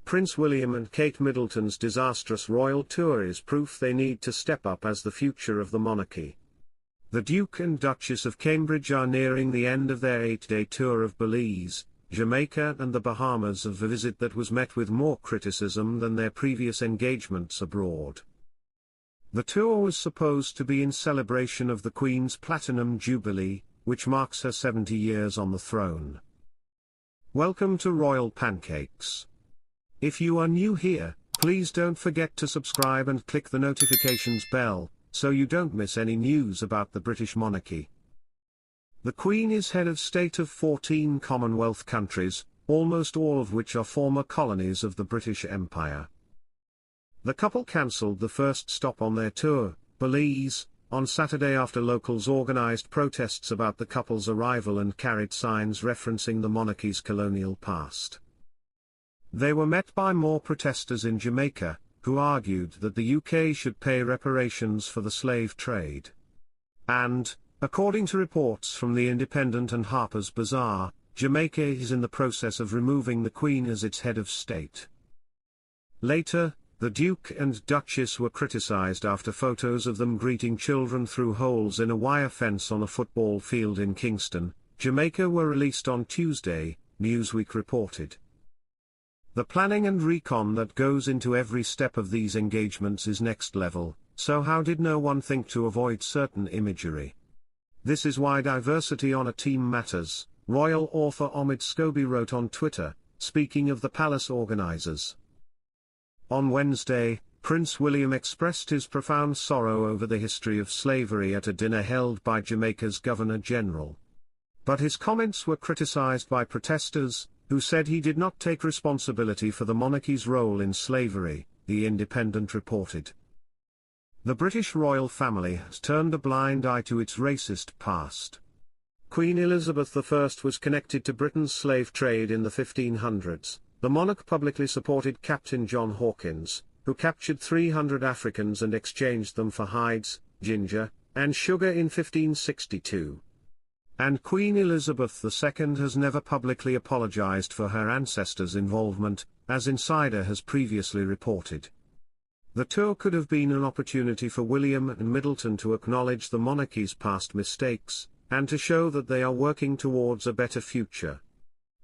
Prince William and Kate Middleton's disastrous royal tour is proof they need to step up as the future of the monarchy. The Duke and Duchess of Cambridge are nearing the end of their 8-day tour of Belize, Jamaica and the Bahamas, of a visit that was met with more criticism than their previous engagements abroad. The tour was supposed to be in celebration of the Queen's Platinum Jubilee, which marks her 70 years on the throne. Welcome to Royal Pancakes. If you are new here, please don't forget to subscribe and click the notifications bell, so you don't miss any news about the British monarchy. The Queen is head of state of 14 Commonwealth countries, almost all of which are former colonies of the British Empire. The couple cancelled the first stop on their tour, Belize, on Saturday after locals organised protests about the couple's arrival and carried signs referencing the monarchy's colonial past. They were met by more protesters in Jamaica, who argued that the UK should pay reparations for the slave trade. And, according to reports from The Independent and Harper's Bazaar, Jamaica is in the process of removing the Queen as its head of state. Later, the Duke and Duchess were criticised after photos of them greeting children through holes in a wire fence on a football field in Kingston, Jamaica were released on Tuesday, Newsweek reported. The planning and recon that goes into every step of these engagements is next level, so how did no one think to avoid certain imagery? This is why diversity on a team matters, royal author Omid Scobie wrote on Twitter, speaking of the palace organisers. On Wednesday, Prince William expressed his profound sorrow over the history of slavery at a dinner held by Jamaica's Governor-General. But his comments were criticised by protesters, who said he did not take responsibility for the monarchy's role in slavery, The Independent reported. The British royal family has turned a blind eye to its racist past. Queen Elizabeth I was connected to Britain's slave trade in the 1500s. The monarch publicly supported Captain John Hawkins, who captured 300 Africans and exchanged them for hides, ginger, and sugar in 1562. And Queen Elizabeth II has never publicly apologized for her ancestors' involvement, as Insider has previously reported. The tour could have been an opportunity for William and Middleton to acknowledge the monarchy's past mistakes, and to show that they are working towards a better future.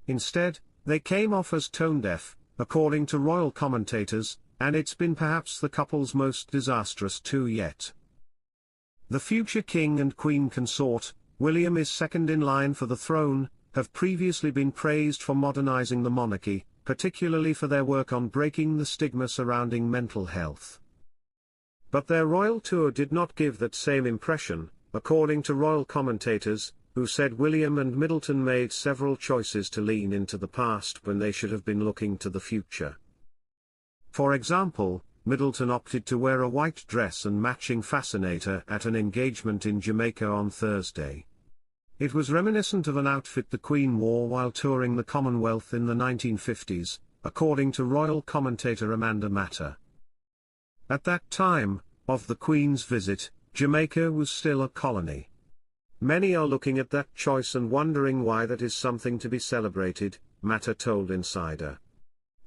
Instead, they came off as tone-deaf, according to royal commentators, and it's been perhaps the couple's most disastrous tour yet. The future king and queen consort, William is second in line for the throne, have previously been praised for modernizing the monarchy, particularly for their work on breaking the stigma surrounding mental health. But their royal tour did not give that same impression, according to royal commentators, who said William and Middleton made several choices to lean into the past when they should have been looking to the future. For example, Middleton opted to wear a white dress and matching fascinator at an engagement in Jamaica on Thursday. It was reminiscent of an outfit the Queen wore while touring the Commonwealth in the 1950s, according to royal commentator Amanda Matter. At that time, of the Queen's visit, Jamaica was still a colony. Many are looking at that choice and wondering why that is something to be celebrated, Matter told Insider.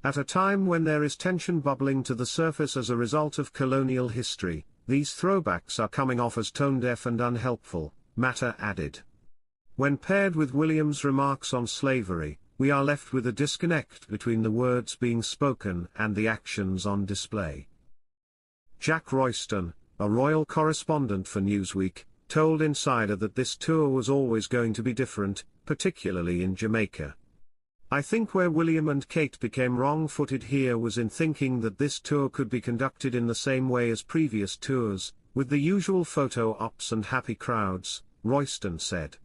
At a time when there is tension bubbling to the surface as a result of colonial history, these throwbacks are coming off as tone-deaf and unhelpful, Matter added. When paired with William's remarks on slavery, we are left with a disconnect between the words being spoken and the actions on display. Jack Royston, a royal correspondent for Newsweek, told Insider that this tour was always going to be different, particularly in Jamaica. I think where William and Kate became wrong-footed here was in thinking that this tour could be conducted in the same way as previous tours, with the usual photo ops and happy crowds, Royston said.